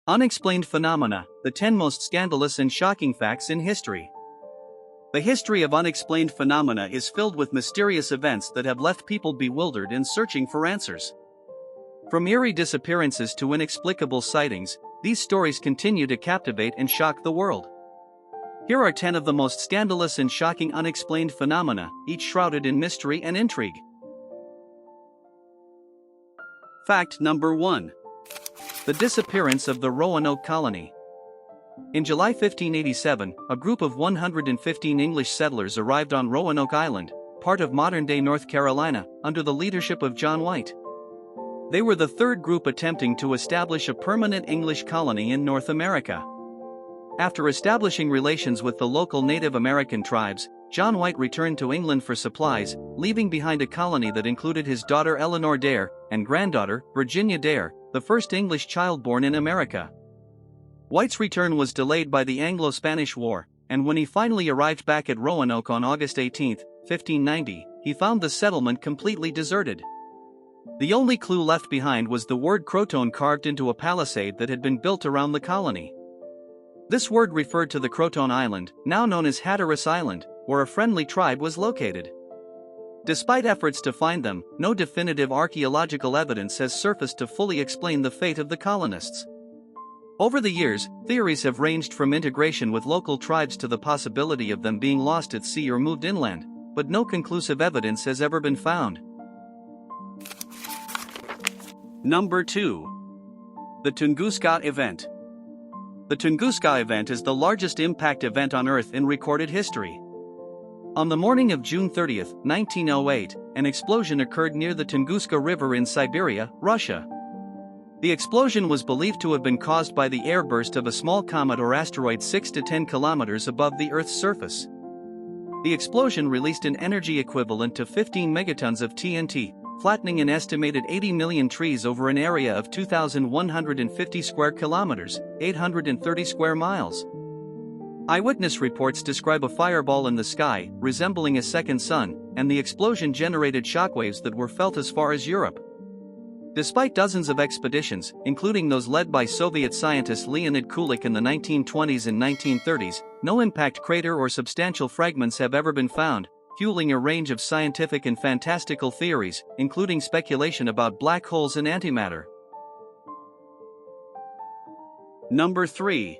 Unexplained phenomena, the 10 most scandalous and shocking facts in history. The history of unexplained phenomena is filled with mysterious events that have left people bewildered and searching for answers. From eerie disappearances to inexplicable sightings, these stories continue to captivate and shock the world. Here are 10 of the most scandalous and shocking unexplained phenomena, each shrouded in mystery and intrigue. Fact number 1. The disappearance of the Roanoke colony. In July 1587, a group of 115 English settlers arrived on Roanoke Island, part of modern-day North Carolina, under the leadership of John White. They were the third group attempting to establish a permanent English colony in North America. After establishing relations with the local Native American tribes, John White returned to England for supplies, leaving behind a colony that included his daughter Eleanor Dare and granddaughter, Virginia Dare, the first English child born in America. White's return was delayed by the Anglo-Spanish War, and when he finally arrived back at Roanoke on August 18, 1590, he found the settlement completely deserted. The only clue left behind was the word Croton carved into a palisade that had been built around the colony. This word referred to the Croton Island, now known as Hatteras Island, where a friendly tribe was located. Despite efforts to find them, no definitive archaeological evidence has surfaced to fully explain the fate of the colonists. Over the years, theories have ranged from integration with local tribes to the possibility of them being lost at sea or moved inland, but no conclusive evidence has ever been found. Number 2. The Tunguska Event. The Tunguska Event is the largest impact event on Earth in recorded history. On the morning of June 30, 1908, an explosion occurred near the Tunguska River in Siberia, Russia. The explosion was believed to have been caused by the airburst of a small comet or asteroid 6 to 10 kilometers above the Earth's surface. The explosion released an energy equivalent to 15 megatons of TNT, flattening an estimated 80 million trees over an area of 2,150 square kilometers, 830 square miles. Eyewitness reports describe a fireball in the sky, resembling a second sun, and the explosion generated shockwaves that were felt as far as Europe. Despite dozens of expeditions, including those led by Soviet scientist Leonid Kulik in the 1920s and 1930s, no impact crater or substantial fragments have ever been found, fueling a range of scientific and fantastical theories, including speculation about black holes and antimatter. Number 3.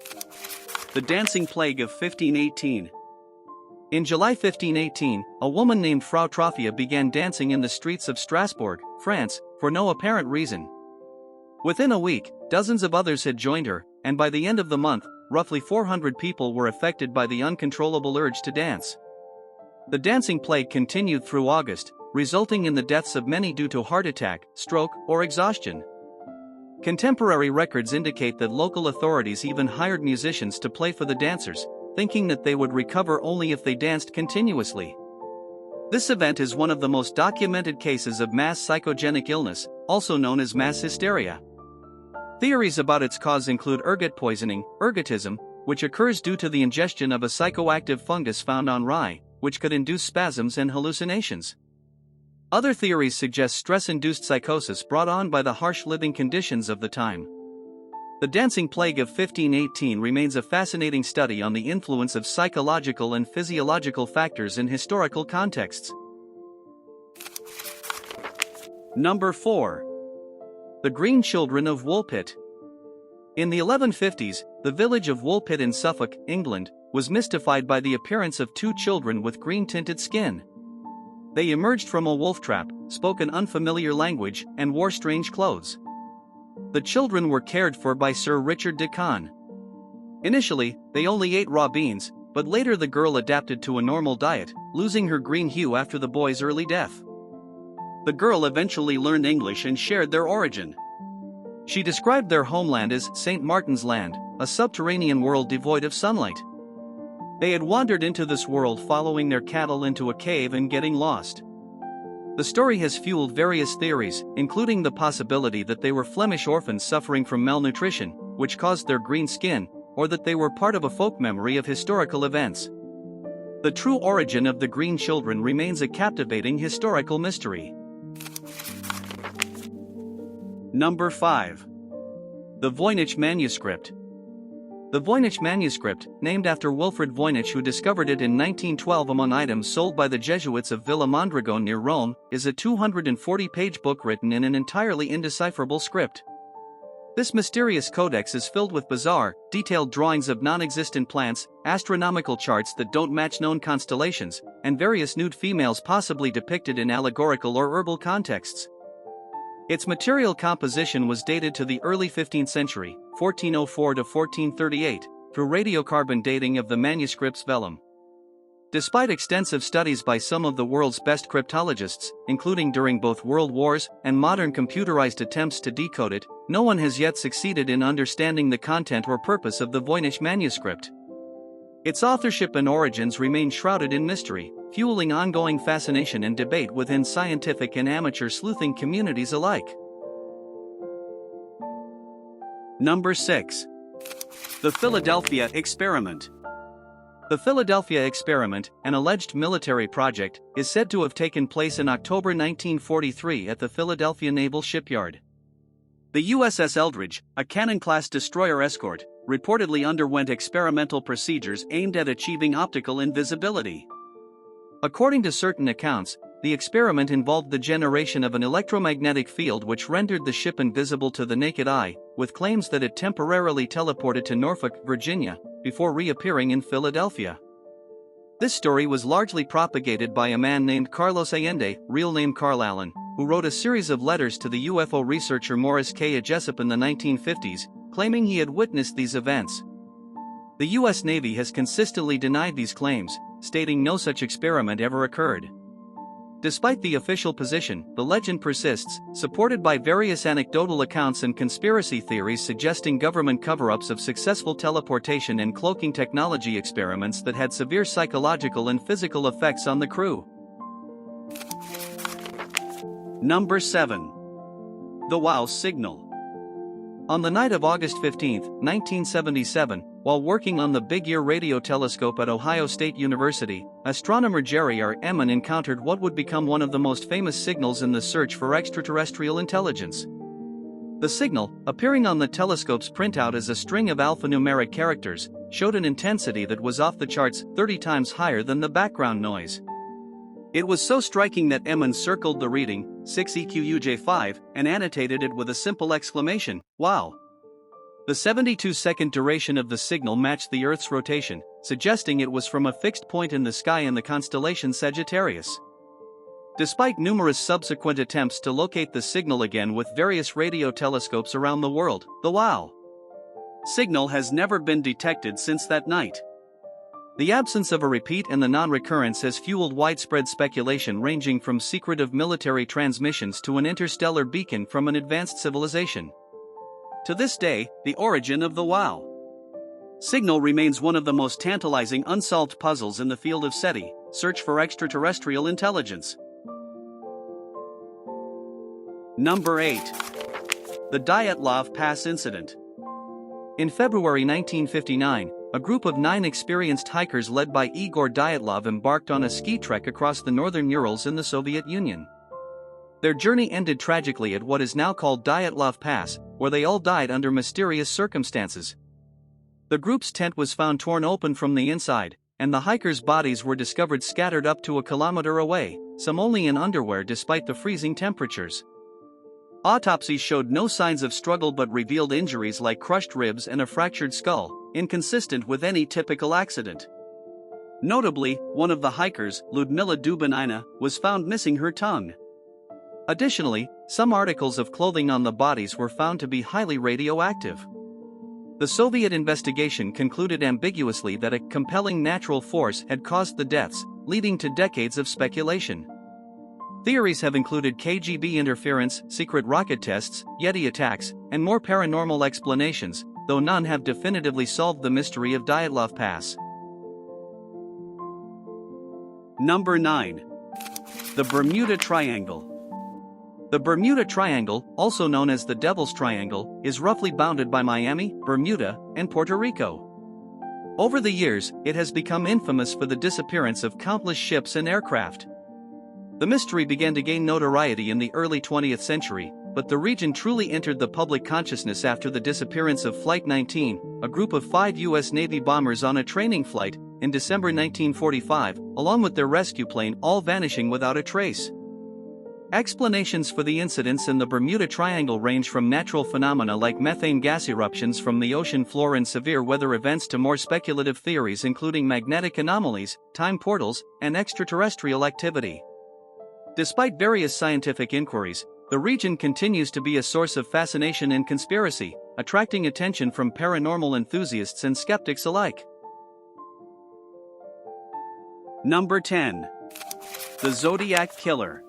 The Dancing Plague of 1518. In July 1518, a woman named Frau Trophia began dancing in the streets of Strasbourg, France, for no apparent reason. Within a week, dozens of others had joined her, and by the end of the month, roughly 400 people were affected by the uncontrollable urge to dance. The dancing plague continued through August, resulting in the deaths of many due to heart attack, stroke, or exhaustion. Contemporary records indicate that local authorities even hired musicians to play for the dancers, thinking that they would recover only if they danced continuously. This event is one of the most documented cases of mass psychogenic illness, also known as mass hysteria. Theories about its cause include ergot poisoning, ergotism, which occurs due to the ingestion of a psychoactive fungus found on rye, which could induce spasms and hallucinations. Other theories suggest stress-induced psychosis brought on by the harsh living conditions of the time. The Dancing Plague of 1518 remains a fascinating study on the influence of psychological and physiological factors in historical contexts. Number 4. The Green Children of Woolpit. In the 1150s, the village of Woolpit in Suffolk, England, was mystified by the appearance of two children with green-tinted skin. They emerged from a wolf trap, spoke an unfamiliar language, and wore strange clothes. The children were cared for by Sir Richard de Conn. Initially, they only ate raw beans, but later the girl adapted to a normal diet, losing her green hue after the boy's early death. The girl eventually learned English and shared their origin. She described their homeland as St. Martin's Land, a subterranean world devoid of sunlight. They had wandered into this world following their cattle into a cave and getting lost. The story has fueled various theories, including the possibility that they were Flemish orphans suffering from malnutrition, which caused their green skin, or that they were part of a folk memory of historical events. The true origin of the Green Children remains a captivating historical mystery. Number 5. The Voynich Manuscript. The Voynich Manuscript, named after Wilfrid Voynich who discovered it in 1912 among items sold by the Jesuits of Villa Mondragon near Rome, is a 240-page book written in an entirely indecipherable script. This mysterious codex is filled with bizarre, detailed drawings of non-existent plants, astronomical charts that don't match known constellations, and various nude females possibly depicted in allegorical or herbal contexts. Its material composition was dated to the early 15th century, 1404 to 1438, through radiocarbon dating of the manuscript's vellum. Despite extensive studies by some of the world's best cryptologists, including during both world wars and modern computerized attempts to decode it, no one has yet succeeded in understanding the content or purpose of the Voynich manuscript. Its authorship and origins remain shrouded in mystery, fueling ongoing fascination and debate within scientific and amateur sleuthing communities alike. Number 6. The Philadelphia Experiment. The Philadelphia Experiment, an alleged military project, is said to have taken place in October 1943 at the Philadelphia Naval Shipyard. The USS Eldridge, a Cannon-class destroyer escort, reportedly underwent experimental procedures aimed at achieving optical invisibility. According to certain accounts, the experiment involved the generation of an electromagnetic field which rendered the ship invisible to the naked eye, with claims that it temporarily teleported to Norfolk, Virginia, before reappearing in Philadelphia. This story was largely propagated by a man named Carlos Allende, real name Carl Allen, who wrote a series of letters to the UFO researcher Morris K. Jessup in the 1950s, claiming he had witnessed these events. The U.S. Navy has consistently denied these claims, stating no such experiment ever occurred. Despite the official position, the legend persists, supported by various anecdotal accounts and conspiracy theories suggesting government cover-ups of successful teleportation and cloaking technology experiments that had severe psychological and physical effects on the crew. Number 7. The WOW signal. On the night of August 15, 1977, while working on the Big Ear radio telescope at Ohio State University, astronomer Jerry R. Emmon encountered what would become one of the most famous signals in the search for extraterrestrial intelligence. The signal, appearing on the telescope's printout as a string of alphanumeric characters, showed an intensity that was off the charts 30 times higher than the background noise. It was so striking that Emmon circled the reading, 6EQUJ5, and annotated it with a simple exclamation, "Wow!" The 72-second duration of the signal matched the Earth's rotation, suggesting it was from a fixed point in the sky in the constellation Sagittarius. Despite numerous subsequent attempts to locate the signal again with various radio telescopes around the world, the WOW signal has never been detected since that night. The absence of a repeat and the non-recurrence has fueled widespread speculation ranging from secretive military transmissions to an interstellar beacon from an advanced civilization. To this day, the origin of the WOW signal remains one of the most tantalizing unsolved puzzles in the field of SETI, search for extraterrestrial intelligence. Number 8. The Dyatlov Pass Incident. In February 1959, a group of 9 experienced hikers led by Igor Dyatlov embarked on a ski trek across the northern Urals in the Soviet Union. Their journey ended tragically at what is now called Dyatlov Pass, where they all died under mysterious circumstances. The group's tent was found torn open from the inside, and the hikers' bodies were discovered scattered up to a kilometer away, some only in underwear despite the freezing temperatures. Autopsies showed no signs of struggle but revealed injuries like crushed ribs and a fractured skull, inconsistent with any typical accident. Notably, one of the hikers, Ludmila Dubinina, was found missing her tongue. Additionally, some articles of clothing on the bodies were found to be highly radioactive. The Soviet investigation concluded ambiguously that a compelling natural force had caused the deaths, leading to decades of speculation. Theories have included KGB interference, secret rocket tests, Yeti attacks, and more paranormal explanations, though none have definitively solved the mystery of Dyatlov Pass. Number 9. The Bermuda Triangle. The Bermuda Triangle, also known as the Devil's Triangle, is roughly bounded by Miami, Bermuda, and Puerto Rico. Over the years, it has become infamous for the disappearance of countless ships and aircraft. The mystery began to gain notoriety in the early 20th century, but the region truly entered the public consciousness after the disappearance of Flight 19, a group of 5 U.S. Navy bombers on a training flight, in December 1945, along with their rescue plane, all vanishing without a trace. Explanations for the incidents in the Bermuda Triangle range from natural phenomena like methane gas eruptions from the ocean floor and severe weather events to more speculative theories including magnetic anomalies, time portals, and extraterrestrial activity. Despite various scientific inquiries, the region continues to be a source of fascination and conspiracy, attracting attention from paranormal enthusiasts and skeptics alike. Number 10. The Zodiac Killer.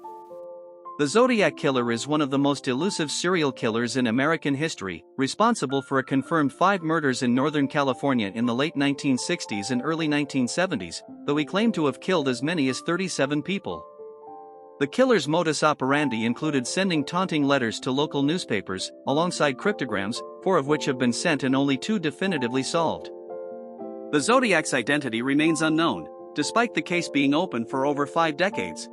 The Zodiac Killer is one of the most elusive serial killers in American history, responsible for a confirmed 5 murders in Northern California in the late 1960s and early 1970s, though he claimed to have killed as many as 37 people. The killer's modus operandi included sending taunting letters to local newspapers, alongside cryptograms, 4 of which have been sent and only 2 definitively solved. The Zodiac's identity remains unknown, despite the case being open for over 5 decades.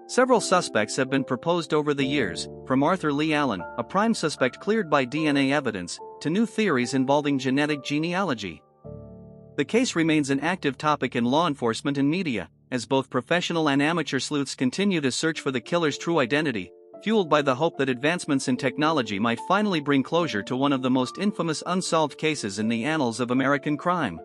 Several suspects have been proposed over the years, from Arthur Lee Allen, a prime suspect cleared by DNA evidence, to new theories involving genetic genealogy. The case remains an active topic in law enforcement and media, as both professional and amateur sleuths continue to search for the killer's true identity, fueled by the hope that advancements in technology might finally bring closure to one of the most infamous unsolved cases in the annals of American crime.